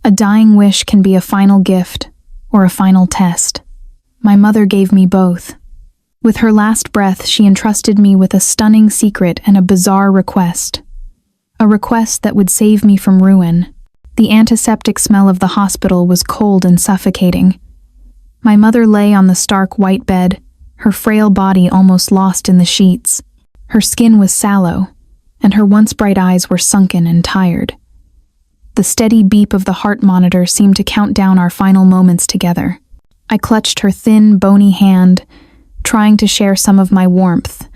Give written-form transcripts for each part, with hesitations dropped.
A dying wish can be a final gift or a final test. My mother gave me both. With her last breath, she entrusted me with a stunning secret and a bizarre request. A request that would save me from ruin. The antiseptic smell of the hospital was cold and suffocating. My mother lay on the stark white bed, her frail body almost lost in the sheets. Her skin was sallow, and her once bright eyes were sunken and tired. The steady beep of the heart monitor seemed to count down our final moments together. I clutched her thin, bony hand, trying to share some of my warmth,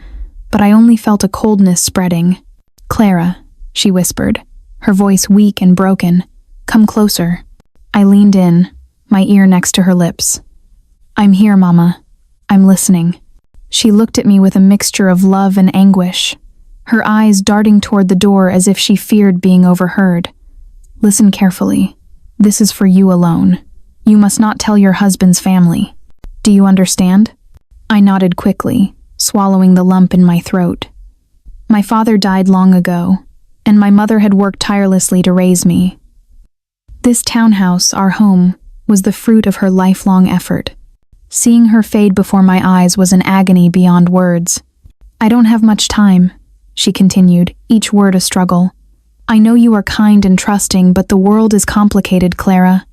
but I only felt a coldness spreading. "Clara," she whispered, her voice weak and broken. "Come closer." I leaned in, my ear next to her lips. "I'm here, Mama. I'm listening." She looked at me with a mixture of love and anguish, her eyes darting toward the door as if she feared being overheard. "Listen carefully. This is for you alone. You must not tell your husband's family. Do you understand?" I nodded quickly, swallowing the lump in my throat. My father died long ago, and my mother had worked tirelessly to raise me. This townhouse, our home, was the fruit of her lifelong effort. Seeing her fade before my eyes was an agony beyond words. "I don't have much time," she continued, each word a struggle. "I know you are kind and trusting, but the world is complicated, Clara.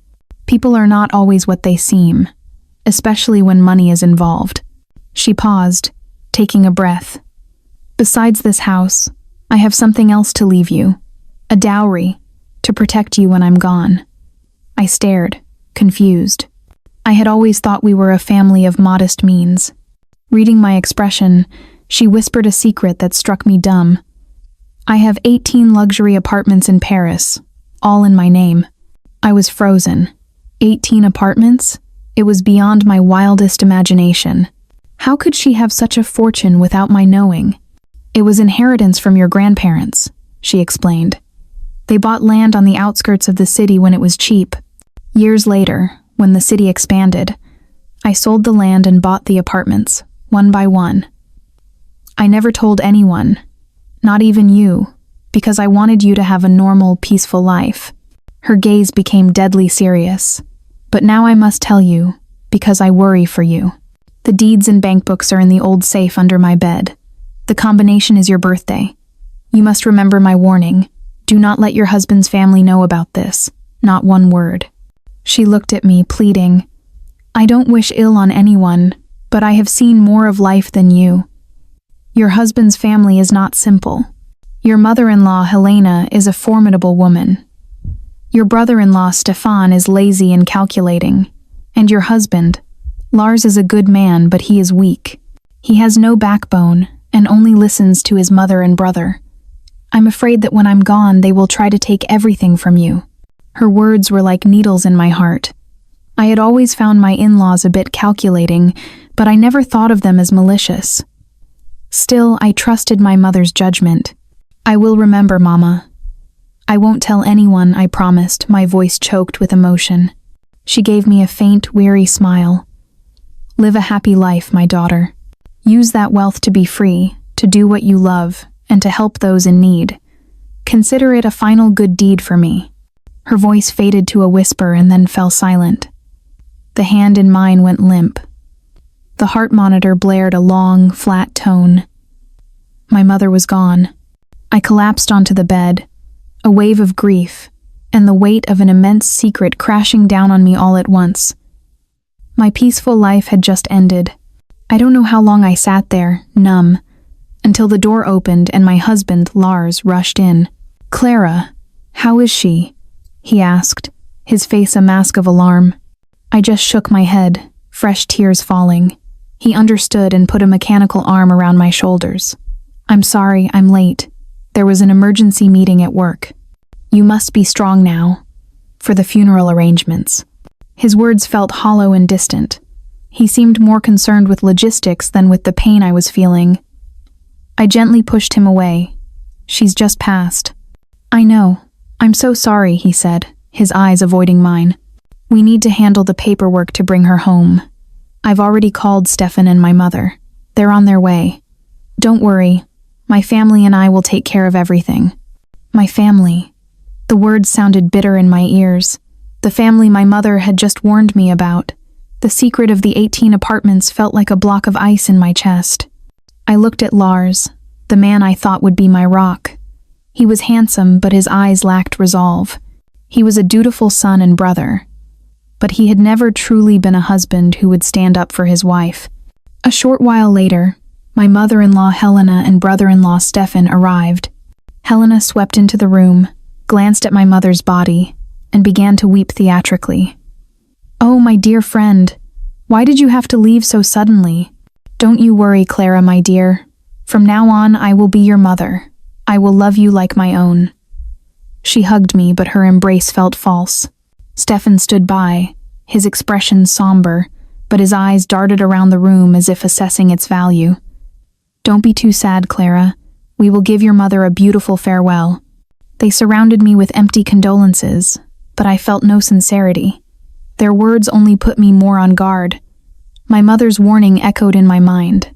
People are not always what they seem, especially when money is involved." She paused, taking a breath. "Besides this house, I have something else to leave you. A dowry, to protect you when I'm gone." I stared, confused. I had always thought we were a family of modest means. Reading my expression, she whispered a secret that struck me dumb. "I have 18 luxury apartments in Paris, all in my name." I was frozen. 18 apartments? It was beyond my wildest imagination. How could she have such a fortune without my knowing? "It was inheritance from your grandparents," she explained. "They bought land on the outskirts of the city when it was cheap. Years later, when the city expanded, I sold the land and bought the apartments, one by one. I never told anyone, not even you, because I wanted you to have a normal, peaceful life." Her gaze became deadly serious. "But now I must tell you, because I worry for you. The deeds and bank books are in the old safe under my bed. The combination is your birthday. You must remember my warning. Do not let your husband's family know about this. Not one word." She looked at me, pleading. "I don't wish ill on anyone, but I have seen more of life than you. Your husband's family is not simple. Your mother-in-law, Helena, is a formidable woman. Your brother-in-law, Stefan, is lazy and calculating. And your husband, Lars, is a good man, but he is weak. He has no backbone and only listens to his mother and brother. I'm afraid that when I'm gone, they will try to take everything from you." Her words were like needles in my heart. I had always found my in-laws a bit calculating, but I never thought of them as malicious. Still, I trusted my mother's judgment. "I will remember, Mama. I won't tell anyone," I promised, my voice choked with emotion. She gave me a faint, weary smile. "Live a happy life, my daughter. Use that wealth to be free, to do what you love, and to help those in need. Consider it a final good deed for me." Her voice faded to a whisper and then fell silent. The hand in mine went limp. The heart monitor blared a long, flat tone. My mother was gone. I collapsed onto the bed, a wave of grief, and the weight of an immense secret crashing down on me all at once. My peaceful life had just ended. I don't know how long I sat there, numb, until the door opened and my husband, Lars, rushed in. "Clara, how is she?" he asked, his face a mask of alarm. I just shook my head, fresh tears falling. He understood and put a mechanical arm around my shoulders. "I'm sorry, I'm late. There was an emergency meeting at work. You must be strong now, for the funeral arrangements." His words felt hollow and distant. He seemed more concerned with logistics than with the pain I was feeling. I gently pushed him away. "She's just passed." "I know. I'm so sorry," he said, his eyes avoiding mine. "We need to handle the paperwork to bring her home. I've already called Stefan and my mother. They're on their way. Don't worry. My family and I will take care of everything." My family. The words sounded bitter in my ears. The family my mother had just warned me about. The secret of the 18 apartments felt like a block of ice in my chest. I looked at Lars, the man I thought would be my rock. He was handsome, but his eyes lacked resolve. He was a dutiful son and brother. But he had never truly been a husband who would stand up for his wife. A short while later, my mother-in-law Helena and brother-in-law Stefan arrived. Helena swept into the room, glanced at my mother's body, and began to weep theatrically. "Oh, my dear friend, why did you have to leave so suddenly? Don't you worry, Clara, my dear. From now on, I will be your mother. I will love you like my own." She hugged me, but her embrace felt false. Stefan stood by, his expression somber, but his eyes darted around the room as if assessing its value. "Don't be too sad, Clara. We will give your mother a beautiful farewell." They surrounded me with empty condolences, but I felt no sincerity. Their words only put me more on guard. My mother's warning echoed in my mind.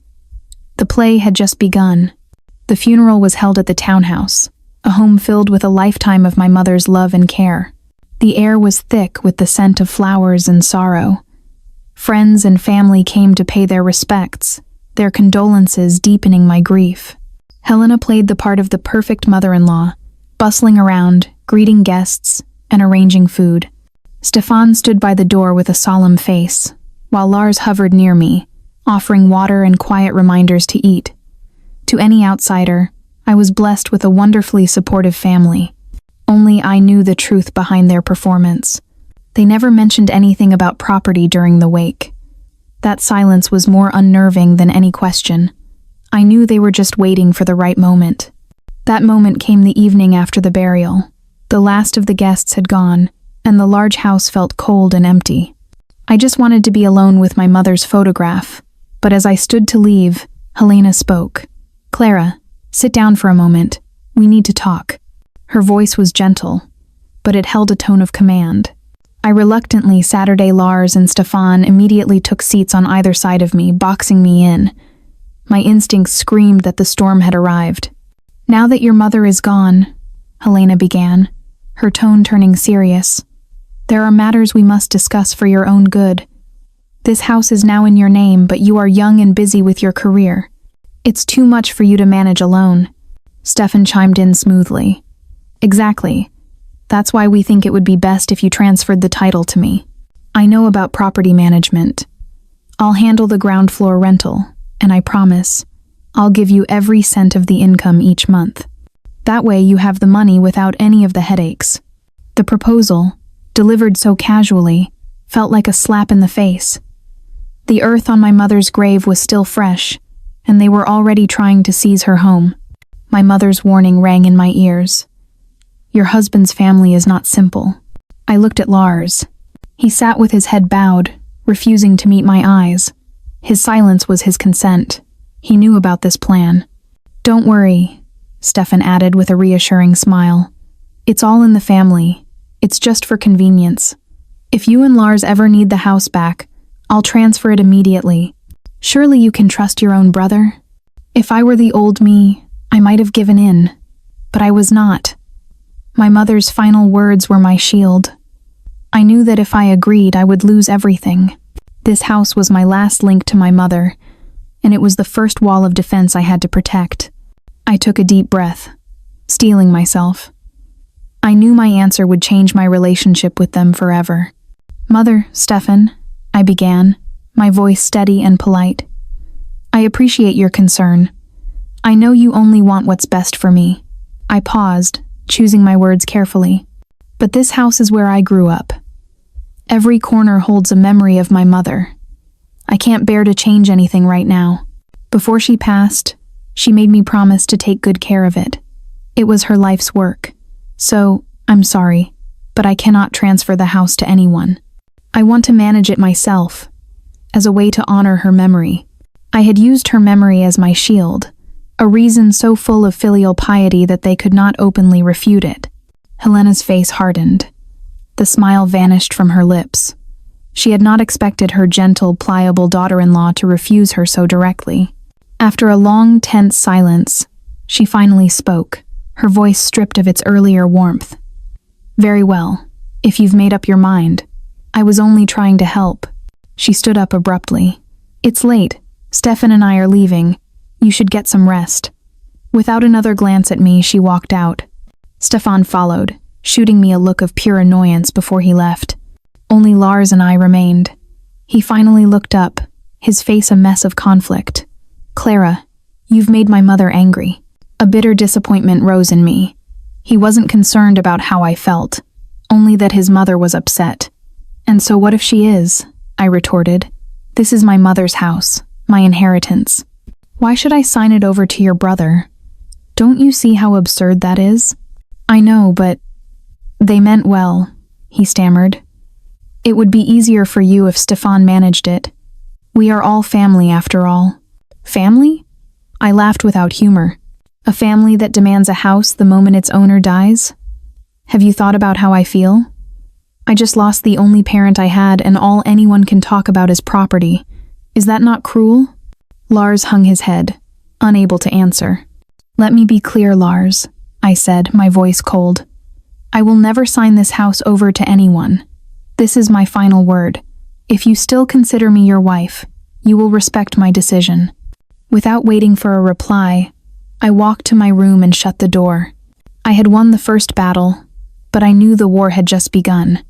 The play had just begun. The funeral was held at the townhouse, a home filled with a lifetime of my mother's love and care. The air was thick with the scent of flowers and sorrow. Friends and family came to pay their respects, their condolences deepening my grief. Helena played the part of the perfect mother-in-law, bustling around, greeting guests, and arranging food. Stefan stood by the door with a solemn face, while Lars hovered near me, offering water and quiet reminders to eat. To any outsider, I was blessed with a wonderfully supportive family. Only I knew the truth behind their performance. They never mentioned anything about property during the wake. That silence was more unnerving than any question. I knew they were just waiting for the right moment. That moment came the evening after the burial. The last of the guests had gone, and the large house felt cold and empty. I just wanted to be alone with my mother's photograph, but as I stood to leave, Helena spoke. "Clara, sit down for a moment. We need to talk." Her voice was gentle, but it held a tone of command. I reluctantly Saturday Lars and Stefan immediately took seats on either side of me, boxing me in. My instincts screamed that the storm had arrived. "Now that your mother is gone," Helena began, her tone turning serious, "there are matters we must discuss for your own good. This house is now in your name, but you are young and busy with your career. It's too much for you to manage alone." Stefan chimed in smoothly. "Exactly. That's why we think it would be best if you transferred the title to me. I know about property management. I'll handle the ground floor rental, and I promise, I'll give you every cent of the income each month. That way you have the money without any of the headaches." The proposal, delivered so casually, felt like a slap in the face. The earth on my mother's grave was still fresh, and they were already trying to seize her home. My mother's warning rang in my ears. "Your husband's family is not simple." I looked at Lars. He sat with his head bowed, refusing to meet my eyes. His silence was his consent. He knew about this plan. "Don't worry," Stefan added with a reassuring smile. "It's all in the family. It's just for convenience. If you and Lars ever need the house back, I'll transfer it immediately. Surely you can trust your own brother?" If I were the old me, I might have given in, but I was not. My mother's final words were my shield. I knew that if I agreed, I would lose everything. This house was my last link to my mother, and it was the first wall of defense I had to protect. I took a deep breath, steeling myself. I knew my answer would change my relationship with them forever. "Mother, Stefan," I began, my voice steady and polite. "I appreciate your concern. I know you only want what's best for me." I paused, choosing my words carefully. "But this house is where I grew up. Every corner holds a memory of my mother. I can't bear to change anything right now. Before she passed, she made me promise to take good care of it. It was her life's work. So, I'm sorry, but I cannot transfer the house to anyone. I want to manage it myself, as a way to honor her memory." I had used her memory as my shield, a reason so full of filial piety that they could not openly refute it. Helena's face hardened. The smile vanished from her lips. She had not expected her gentle, pliable daughter-in-law to refuse her so directly. After a long, tense silence, she finally spoke, her voice stripped of its earlier warmth. "Very well. If you've made up your mind. I was only trying to help. She stood up abruptly. It's late. Stefan and I are leaving. You should get some rest. Without another glance at me, she walked out. Stefan followed, shooting me a look of pure annoyance before he left. Only Lars and I remained. He finally looked up, his face a mess of conflict. Clara, you've made my mother angry. A bitter disappointment rose in me. He wasn't concerned about how I felt, only that his mother was upset. And so what if she is? I retorted. This is my mother's house, my inheritance. Why should I sign it over to your brother? Don't you see how absurd that is? I know, but they meant well, he stammered. It would be easier for you if Stefan managed it. We are all family after all. Family? I laughed without humor. A family that demands a house the moment its owner dies? Have you thought about how I feel? I just lost the only parent I had, and all anyone can talk about is property. Is that not cruel? Lars hung his head, unable to answer. Let me be clear, Lars, I said, my voice cold. I will never sign this house over to anyone. This is my final word. If you still consider me your wife, you will respect my decision. Without waiting for a reply, I walked to my room and shut the door. I had won the first battle, but I knew the war had just begun.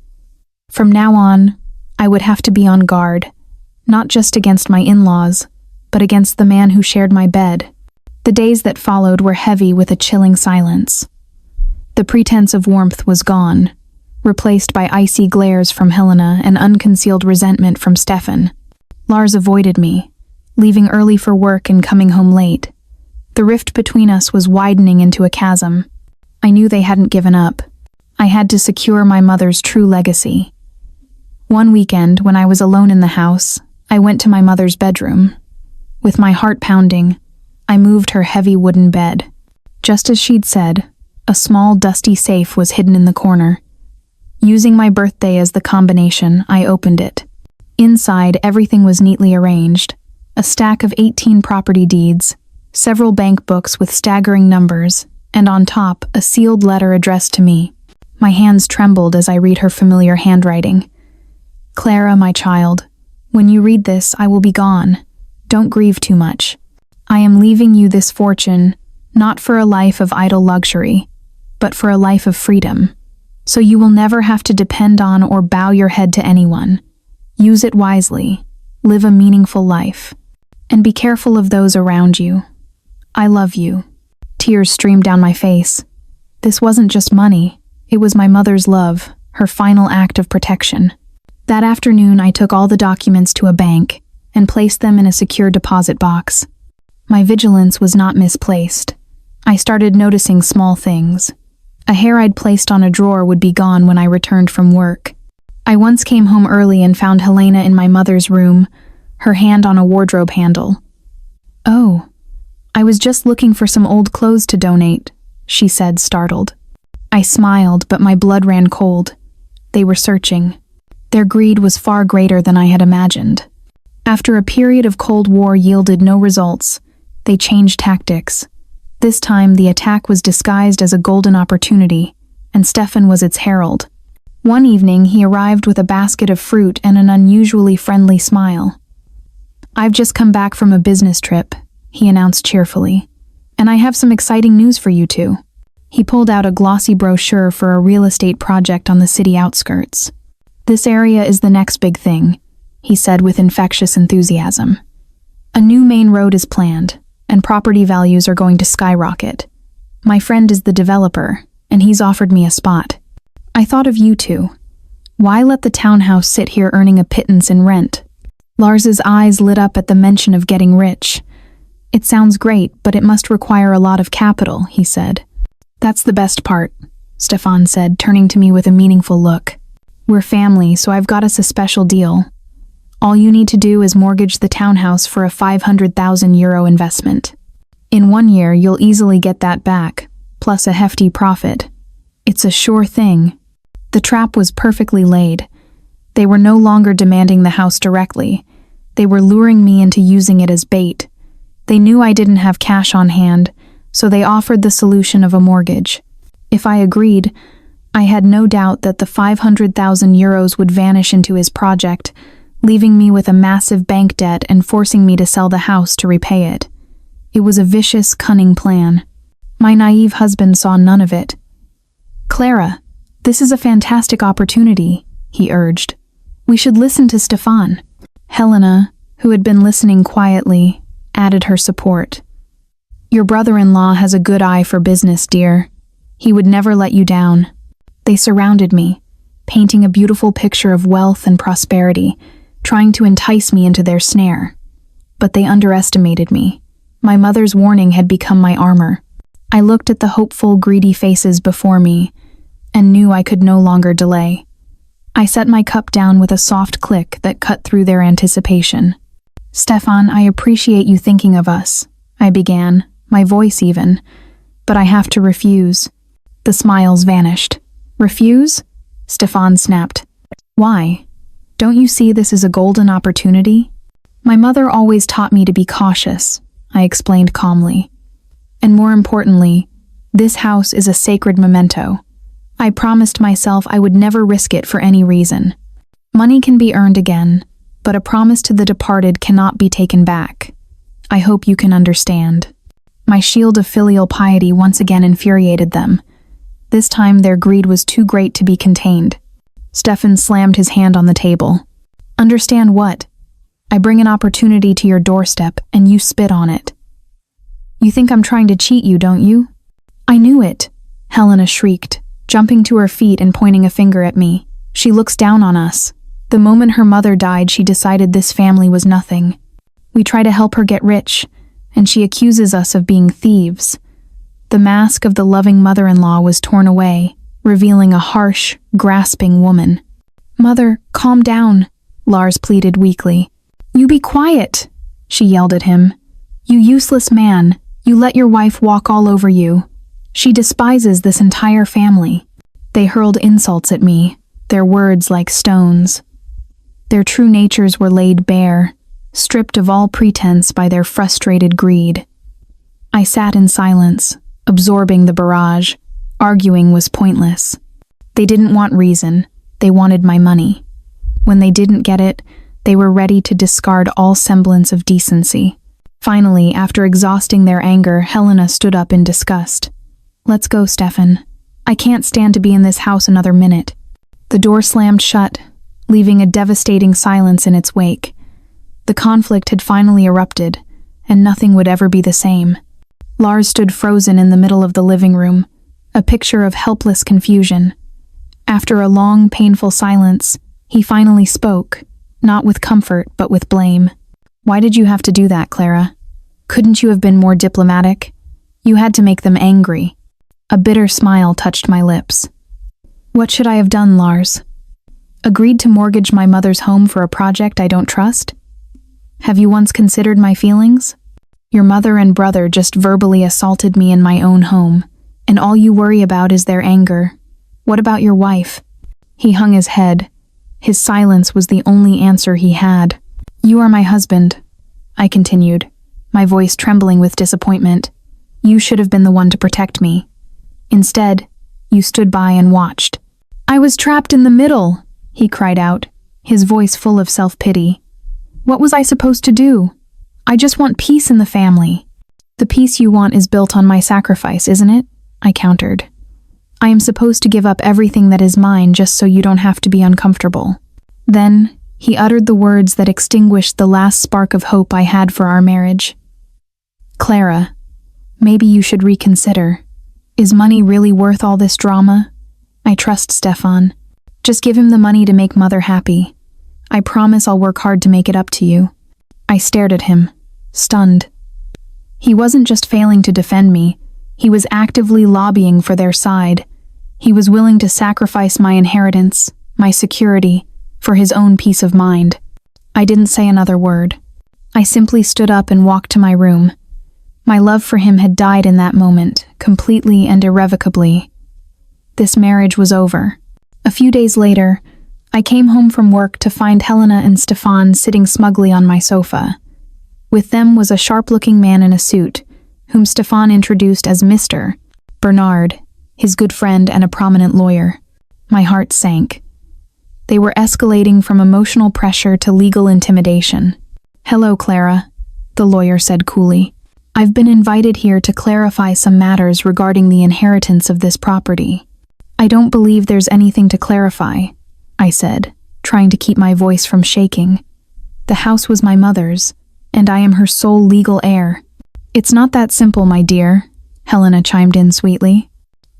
From now on, I would have to be on guard, not just against my in-laws, but against the man who shared my bed. The days that followed were heavy with a chilling silence. The pretense of warmth was gone, replaced by icy glares from Helena and unconcealed resentment from Stefan. Lars avoided me, leaving early for work and coming home late. The rift between us was widening into a chasm. I knew they hadn't given up. I had to secure my mother's true legacy. One weekend, when I was alone in the house, I went to my mother's bedroom. With my heart pounding, I moved her heavy wooden bed. Just as she'd said, a small, dusty safe was hidden in the corner. Using my birthday as the combination, I opened it. Inside, everything was neatly arranged. A stack of 18 property deeds, several bank books with staggering numbers, and on top, a sealed letter addressed to me. My hands trembled as I read her familiar handwriting. Clara, my child, when you read this, I will be gone. Don't grieve too much. I am leaving you this fortune, not for a life of idle luxury, but for a life of freedom. So you will never have to depend on or bow your head to anyone. Use it wisely. Live a meaningful life. And be careful of those around you. I love you. Tears streamed down my face. This wasn't just money. It was my mother's love, her final act of protection. That afternoon, I took all the documents to a bank and placed them in a secure deposit box. My vigilance was not misplaced. I started noticing small things. A hair I'd placed on a drawer would be gone when I returned from work. I once came home early and found Helena in my mother's room, her hand on a wardrobe handle. Oh, I was just looking for some old clothes to donate, she said, startled. I smiled, but my blood ran cold. They were searching. Their greed was far greater than I had imagined. After a period of Cold War yielded no results, they changed tactics. This time, the attack was disguised as a golden opportunity, and Stefan was its herald. One evening, he arrived with a basket of fruit and an unusually friendly smile. I've just come back from a business trip, he announced cheerfully, and I have some exciting news for you two. He pulled out a glossy brochure for a real estate project on the city outskirts. This area is the next big thing, he said with infectious enthusiasm. A new main road is planned, and property values are going to skyrocket. My friend is the developer, and he's offered me a spot. I thought of you two. Why let the townhouse sit here earning a pittance in rent? Lars's eyes lit up at the mention of getting rich. It sounds great, but it must require a lot of capital, he said. That's the best part, Stefan said, turning to me with a meaningful look. We're family, so I've got us a special deal. All you need to do is mortgage the townhouse for a 500,000 euro investment. In 1 year, you'll easily get that back, plus a hefty profit. It's a sure thing. The trap was perfectly laid. They were no longer demanding the house directly. They were luring me into using it as bait. They knew I didn't have cash on hand, so they offered the solution of a mortgage. If I agreed, I had no doubt that the 500,000 euros would vanish into his project, leaving me with a massive bank debt and forcing me to sell the house to repay it. It was a vicious, cunning plan. My naive husband saw none of it. "Clara, this is a fantastic opportunity," he urged. "We should listen to Stefan." Helena, who had been listening quietly, added her support. "Your brother-in-law has a good eye for business, dear. He would never let you down." They surrounded me, painting a beautiful picture of wealth and prosperity, trying to entice me into their snare. But they underestimated me. My mother's warning had become my armor. I looked at the hopeful, greedy faces before me and knew I could no longer delay. I set my cup down with a soft click that cut through their anticipation. "Stefan, I appreciate you thinking of us," I began, my voice even, "but I have to refuse." The smiles vanished. "Refuse?" Stefan snapped. "Why? Don't you see this is a golden opportunity?" "My mother always taught me to be cautious," I explained calmly. "And more importantly, this house is a sacred memento. I promised myself I would never risk it for any reason. Money can be earned again, but a promise to the departed cannot be taken back. I hope you can understand." My shield of filial piety once again infuriated them. This time their greed was too great to be contained. Stefan slammed his hand on the table. "Understand what? I bring an opportunity to your doorstep and you spit on it. You think I'm trying to cheat you, don't you?" "I knew it," Helena shrieked, jumping to her feet and pointing a finger at me. "She looks down on us. The moment her mother died, she decided this family was nothing. We try to help her get rich, and she accuses us of being thieves." The mask of the loving mother-in-law was torn away, revealing a harsh, grasping woman. "Mother, calm down," Lars pleaded weakly. "You be quiet," she yelled at him. "You useless man, you let your wife walk all over you. She despises this entire family." They hurled insults at me, their words like stones. Their true natures were laid bare, stripped of all pretense by their frustrated greed. I sat in silence, absorbing the barrage. Arguing was pointless. They didn't want reason, they wanted my money. When they didn't get it, they were ready to discard all semblance of decency. Finally, after exhausting their anger, Helena stood up in disgust. "Let's go, Stefan. I can't stand to be in this house another minute." The door slammed shut, leaving a devastating silence in its wake. The conflict had finally erupted, and nothing would ever be the same. Lars stood frozen in the middle of the living room, a picture of helpless confusion. After a long, painful silence, he finally spoke, not with comfort, but with blame. "Why did you have to do that, Clara? Couldn't you have been more diplomatic? You had to make them angry." A bitter smile touched my lips. "What should I have done, Lars? Agreed to mortgage my mother's home for a project I don't trust? Have you once considered my feelings? Your mother and brother just verbally assaulted me in my own home, and all you worry about is their anger. What about your wife?" He hung his head. His silence was the only answer he had. "You are my husband," I continued, my voice trembling with disappointment. "You should have been the one to protect me. Instead, you stood by and watched." "I was trapped in the middle," he cried out, his voice full of self-pity. "What was I supposed to do? I just want peace in the family." "The peace you want is built on my sacrifice, isn't it?" I countered. "I am supposed to give up everything that is mine just so you don't have to be uncomfortable." Then, he uttered the words that extinguished the last spark of hope I had for our marriage. "Clara, maybe you should reconsider. Is money really worth all this drama? I trust Stefan. Just give him the money to make Mother happy. I promise I'll work hard to make it up to you." I stared at him, stunned. He wasn't just failing to defend me, he was actively lobbying for their side. He was willing to sacrifice my inheritance, my security, for his own peace of mind. I didn't say another word. I simply stood up and walked to my room. My love for him had died in that moment, completely and irrevocably. This marriage was over. A few days later, I came home from work to find Helena and Stefan sitting smugly on my sofa. With them was a sharp-looking man in a suit, whom Stefan introduced as Mr. Bernard, his good friend and a prominent lawyer. My heart sank. They were escalating from emotional pressure to legal intimidation. "Hello, Clara," the lawyer said coolly. "I've been invited here to clarify some matters regarding the inheritance of this property." "I don't believe there's anything to clarify," I said, trying to keep my voice from shaking. "The house was my mother's, and I am her sole legal heir." "It's not that simple, my dear," Helena chimed in sweetly.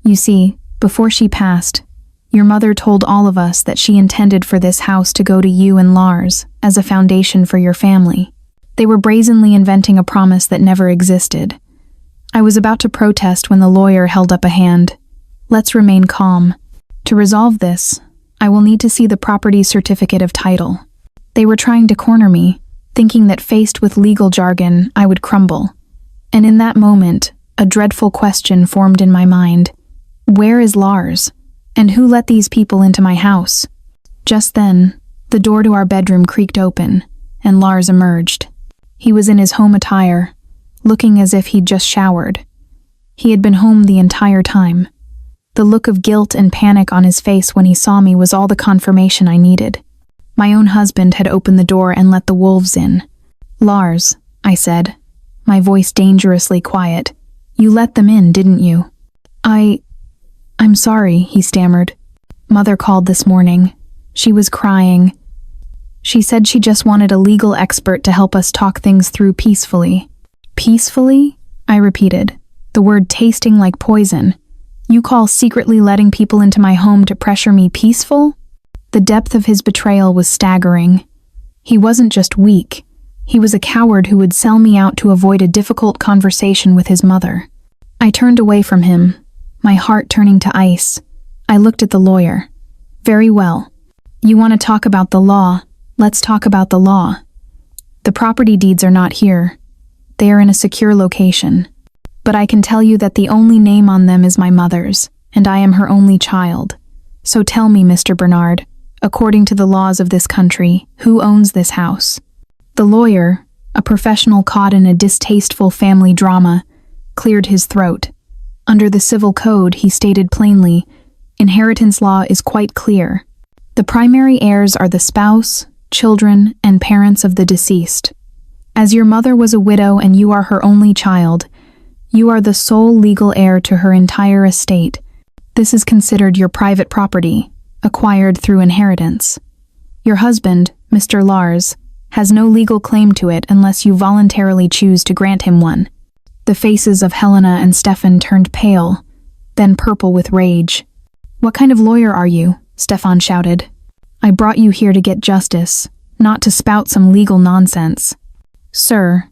"You see, before she passed, your mother told all of us that she intended for this house to go to you and Lars as a foundation for your family. They were brazenly inventing a promise that never existed. I was about to protest when the lawyer held up a hand. "Let's remain calm. To resolve this, I will need to see the property certificate of title." They were trying to corner me, thinking that faced with legal jargon, I would crumble. And in that moment, a dreadful question formed in my mind. Where is Lars? And who let these people into my house? Just then, the door to our bedroom creaked open, and Lars emerged. He was in his home attire, looking as if he'd just showered. He had been home the entire time. The look of guilt and panic on his face when he saw me was all the confirmation I needed. My own husband had opened the door and let the wolves in. "Lars," I said, my voice dangerously quiet, "you let them in, didn't you?" I'm sorry," he stammered. "Mother called this morning. She was crying. She said she just wanted a legal expert to help us talk things through peacefully." "Peacefully?" I repeated, the word tasting like poison. "You call secretly letting people into my home to pressure me peaceful?" The depth of his betrayal was staggering. He wasn't just weak. He was a coward who would sell me out to avoid a difficult conversation with his mother. I turned away from him, my heart turning to ice. I looked at the lawyer. "Very well. You want to talk about the law? Let's talk about the law. The property deeds are not here. They are in a secure location. But I can tell you that the only name on them is my mother's, and I am her only child. So tell me, Mr. Bernard, according to the laws of this country, who owns this house?" The lawyer, a professional caught in a distasteful family drama, cleared his throat. Under the civil code, he stated plainly, inheritance law is quite clear. The primary heirs are the spouse, children, and parents of the deceased. As your mother was a widow and you are her only child, you are the sole legal heir to her entire estate. This is considered your private property, acquired through inheritance. Your husband, Mr. Lars, has no legal claim to it unless you voluntarily choose to grant him one. The faces of Helena and Stefan turned pale, then purple with rage. "What kind of lawyer are you?" Stefan shouted. "I brought you here to get justice, not to spout some legal nonsense." "Sir,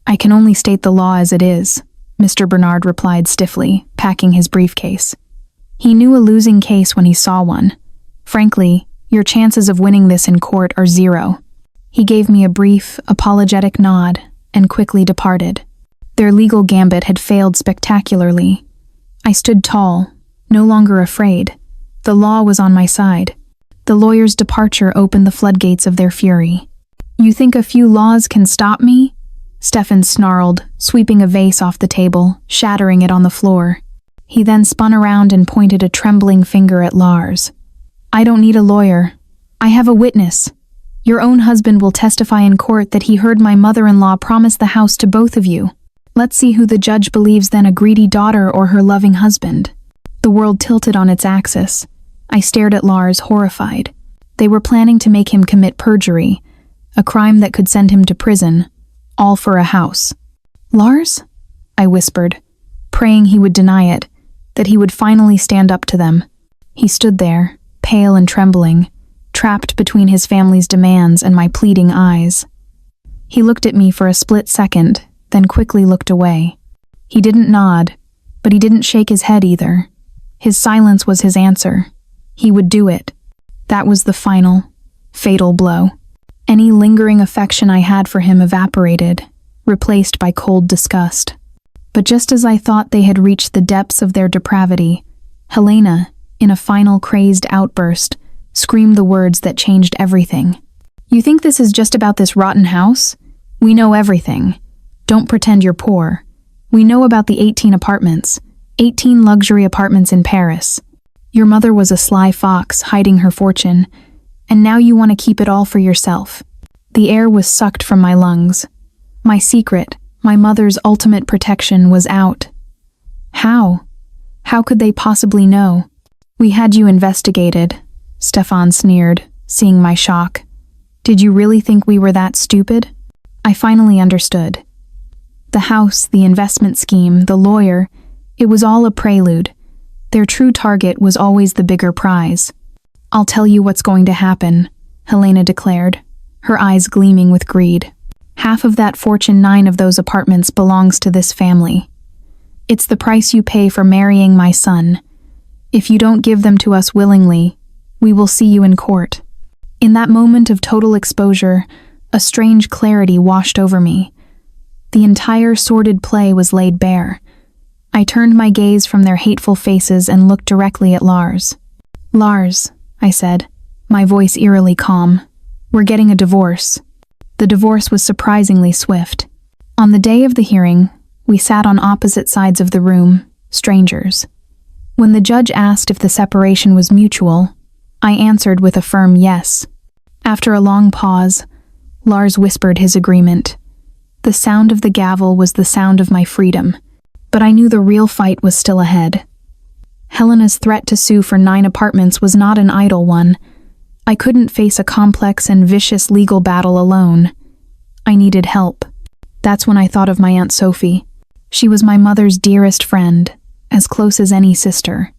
I can only state the law as it is," Mr. Bernard replied stiffly, packing his briefcase. He knew a losing case when he saw one. "Frankly, your chances of winning this in court are zero." He gave me a brief, apologetic nod and quickly departed. Their legal gambit had failed spectacularly. I stood tall, no longer afraid. The law was on my side. The lawyer's departure opened the floodgates of their fury. "You think a few laws can stop me?" Stefan snarled, sweeping a vase off the table, shattering it on the floor. He then spun around and pointed a trembling finger at Lars. "I don't need a lawyer. I have a witness. Your own husband will testify in court that he heard my mother-in-law promise the house to both of you. Let's see who the judge believes then, a greedy daughter or her loving husband." The world tilted on its axis. I stared at Lars, horrified. They were planning to make him commit perjury, a crime that could send him to prison, all for a house. "Lars?" I whispered, praying he would deny it, that he would finally stand up to them. He stood there, pale and trembling, trapped between his family's demands and my pleading eyes. He looked at me for a split second, then quickly looked away. He didn't nod, but he didn't shake his head either. His silence was his answer. He would do it. That was the final, fatal blow. Any lingering affection I had for him evaporated, replaced by cold disgust. But just as I thought they had reached the depths of their depravity, Helena, in a final crazed outburst, screamed the words that changed everything. "You think this is just about this rotten house? We know everything. Don't pretend you're poor. We know about the 18 apartments, 18 luxury apartments in Paris. Your mother was a sly fox hiding her fortune, and now you want to keep it all for yourself. The air was sucked from my lungs. My secret, my mother's ultimate protection, was out. How? How could they possibly know? We had you investigated, Stefan sneered, seeing my shock. Did you really think we were that stupid? I finally understood. The house, the investment scheme, the lawyer, it was all a prelude. Their true target was always the bigger prize. I'll tell you what's going to happen, Helena declared, her eyes gleaming with greed. Half of that fortune, 9 of those apartments, belongs to this family. It's the price you pay for marrying my son. If you don't give them to us willingly, we will see you in court. In that moment of total exposure, a strange clarity washed over me. The entire sordid play was laid bare. I turned my gaze from their hateful faces and looked directly at Lars. Lars, I said, my voice eerily calm. We're getting a divorce. The divorce was surprisingly swift. On the day of the hearing, we sat on opposite sides of the room, strangers. When the judge asked if the separation was mutual, I answered with a firm yes. After a long pause, Lars whispered his agreement. The sound of the gavel was the sound of my freedom, but I knew the real fight was still ahead. Helena's threat to sue for 9 apartments was not an idle one. I couldn't face a complex and vicious legal battle alone. I needed help. That's when I thought of my Aunt Sophie. She was my mother's dearest friend, as close as any sister.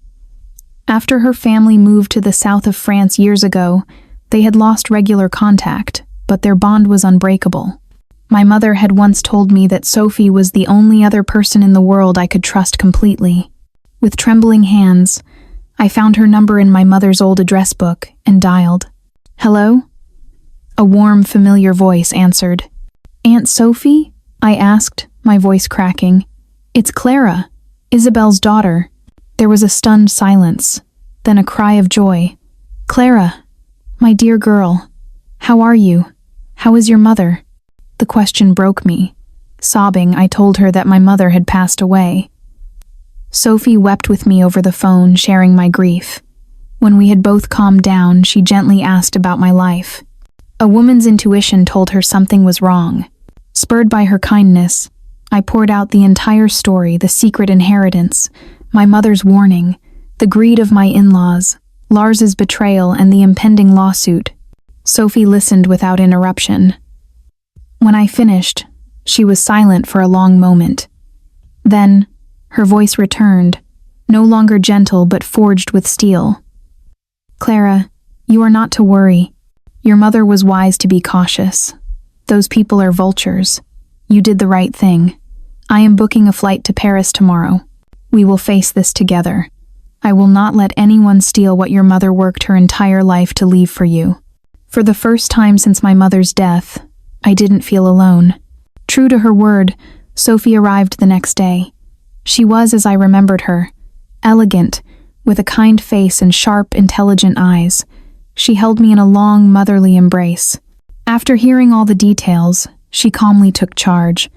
After her family moved to the south of France years ago, they had lost regular contact, but their bond was unbreakable. My mother had once told me that Sophie was the only other person in the world I could trust completely. With trembling hands, I found her number in my mother's old address book and dialed. Hello? A warm, familiar voice answered. Aunt Sophie? I asked, my voice cracking. It's Clara, Isabel's daughter. There was a stunned silence, then a cry of joy. Clara, my dear girl, how are you? How is your mother? The question broke me. Sobbing, I told her that my mother had passed away. Sophie wept with me over the phone, sharing my grief. When we had both calmed down, she gently asked about my life. A woman's intuition told her something was wrong. Spurred by her kindness, I poured out the entire story, the secret inheritance, my mother's warning, the greed of my in-laws, Lars's betrayal, and the impending lawsuit. Sophie listened without interruption. When I finished, she was silent for a long moment. Then, her voice returned, no longer gentle but forged with steel. Clara, you are not to worry. Your mother was wise to be cautious. Those people are vultures. You did the right thing. I am booking a flight to Paris tomorrow. We will face this together. I will not let anyone steal what your mother worked her entire life to leave for you. For the first time since my mother's death, I didn't feel alone. True to her word, Sophie arrived the next day. She was as I remembered her, elegant, with a kind face and sharp, intelligent eyes. She held me in a long, motherly embrace. After hearing all the details, she calmly took charge.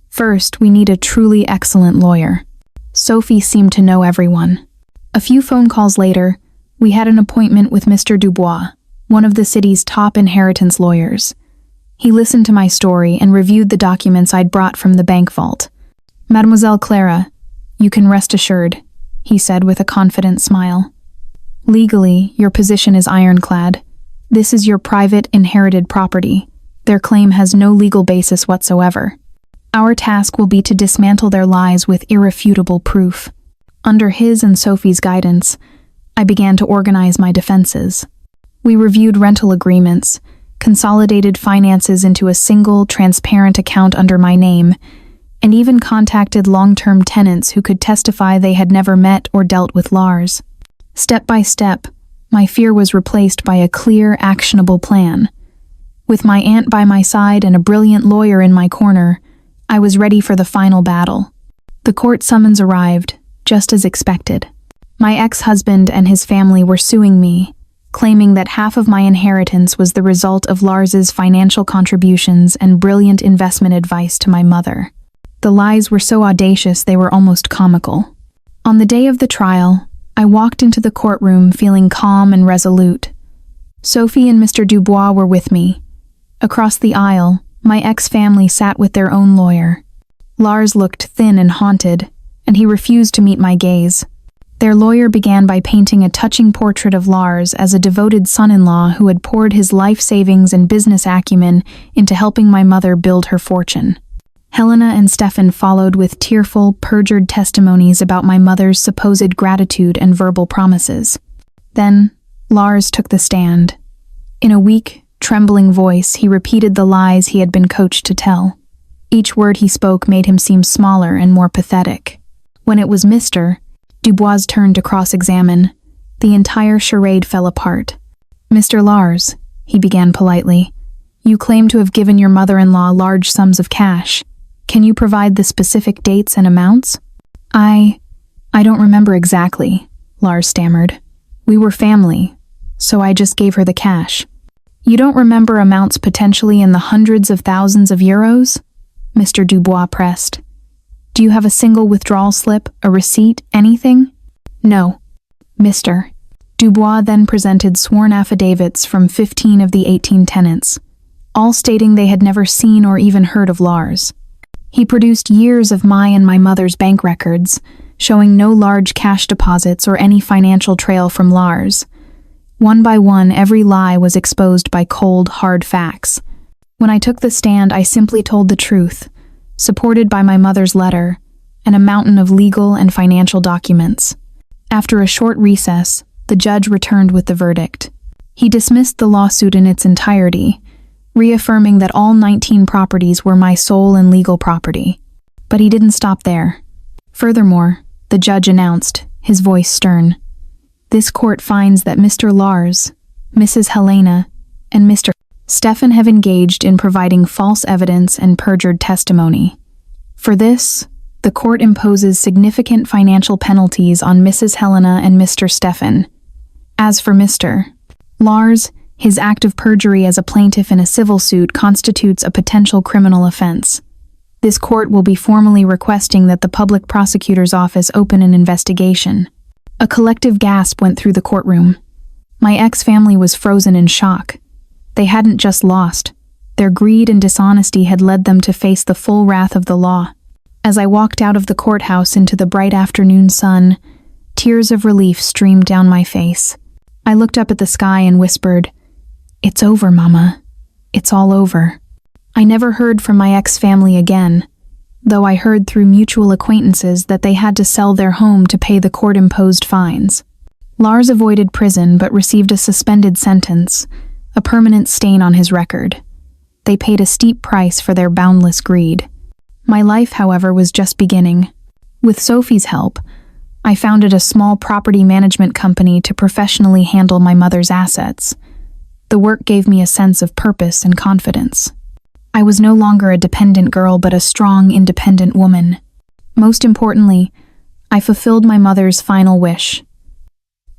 First, we need a truly excellent lawyer. Sophie seemed to know everyone. A few phone calls later, we had an appointment with Mr. Dubois, one of the city's top inheritance lawyers. He listened to my story and reviewed the documents I'd brought from the bank vault. Mademoiselle Clara, you can rest assured, he said with a confident smile. Legally, your position is ironclad. This is your private, inherited property. Their claim has no legal basis whatsoever. Our task will be to dismantle their lies with irrefutable proof. Under his and Sophie's guidance, I began to organize my defenses. We reviewed rental agreements, consolidated finances into a single, transparent account under my name, and even contacted long-term tenants who could testify they had never met or dealt with Lars. Step by step, my fear was replaced by a clear, actionable plan. With my aunt by my side and a brilliant lawyer in my corner, I was ready for the final battle. The court summons arrived, just as expected. My ex-husband and his family were suing me, claiming that half of my inheritance was the result of Lars's financial contributions and brilliant investment advice to my mother. The lies were so audacious they were almost comical. On the day of the trial, I walked into the courtroom feeling calm and resolute. Sophie and Mr. Dubois were with me. Across the aisle, my ex-family sat with their own lawyer. Lars looked thin and haunted, and he refused to meet my gaze. Their lawyer began by painting a touching portrait of Lars as a devoted son-in-law who had poured his life savings and business acumen into helping my mother build her fortune. Helena and Stefan followed with tearful, perjured testimonies about my mother's supposed gratitude and verbal promises. Then, Lars took the stand. In a weak, trembling voice, he repeated the lies he had been coached to tell. Each word he spoke made him seem smaller and more pathetic. When it was Mr. Dubois' turn to cross-examine, the entire charade fell apart. "Mr. Lars," he began politely, "you claim to have given your mother-in-law large sums of cash. Can you provide the specific dates and amounts?" I don't remember exactly," Lars stammered. "We were family, so I just gave her the cash." "You don't remember amounts potentially in the hundreds of thousands of euros?" Mr. Dubois pressed. "Do you have a single withdrawal slip, a receipt, anything?" "No." Mr. Dubois then presented sworn affidavits from 15 of the 18 tenants, all stating they had never seen or even heard of Lars. He produced years of my and my mother's bank records, showing no large cash deposits or any financial trail from Lars. One by one, every lie was exposed by cold, hard facts. When I took the stand, I simply told the truth, supported by my mother's letter and a mountain of legal and financial documents. After a short recess, the judge returned with the verdict. He dismissed the lawsuit in its entirety, reaffirming that all 19 properties were my sole and legal property. But he didn't stop there. Furthermore, the judge announced, his voice stern, "This court finds that Mr. Lars, Mrs. Helena, and Mr. Stefan have engaged in providing false evidence and perjured testimony. For this, the court imposes significant financial penalties on Mrs. Helena and Mr. Stefan. As for Mr. Lars, his act of perjury as a plaintiff in a civil suit constitutes a potential criminal offense. This court will be formally requesting that the public prosecutor's office open an investigation." A collective gasp went through the courtroom. My ex-family was frozen in shock. They hadn't just lost. Their greed and dishonesty had led them to face the full wrath of the law. As I walked out of the courthouse into the bright afternoon sun, tears of relief streamed down my face. I looked up at the sky and whispered, "It's over, Mama. It's all over." I never heard from my ex-family again, though I heard through mutual acquaintances that they had to sell their home to pay the court-imposed fines. Lars avoided prison but received a suspended sentence, a permanent stain on his record. They paid a steep price for their boundless greed. My life, however, was just beginning. With Sophie's help, I founded a small property management company to professionally handle my mother's assets. The work gave me a sense of purpose and confidence. I was no longer a dependent girl but a strong, independent woman. Most importantly, I fulfilled my mother's final wish.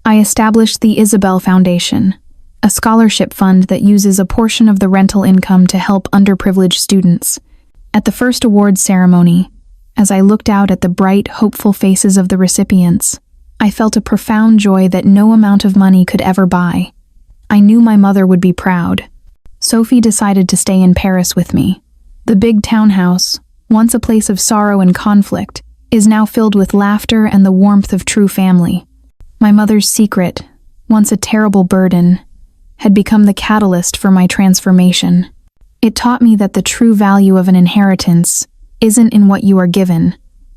I established the Isabel Foundation, a scholarship fund that uses a portion of the rental income to help underprivileged students. At the first awards ceremony, as I looked out at the bright, hopeful faces of the recipients, I felt a profound joy that no amount of money could ever buy. I knew my mother would be proud. Sophie decided to stay in Paris with me. The big townhouse, once a place of sorrow and conflict, is now filled with laughter and the warmth of true family. My mother's secret, once a terrible burden, had become the catalyst for my transformation. It taught me that the true value of an inheritance isn't in what you are given,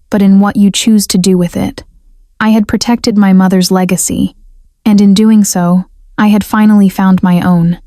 but in what you choose to do with it. I had protected my mother's legacy, and in doing so, I had finally found my own.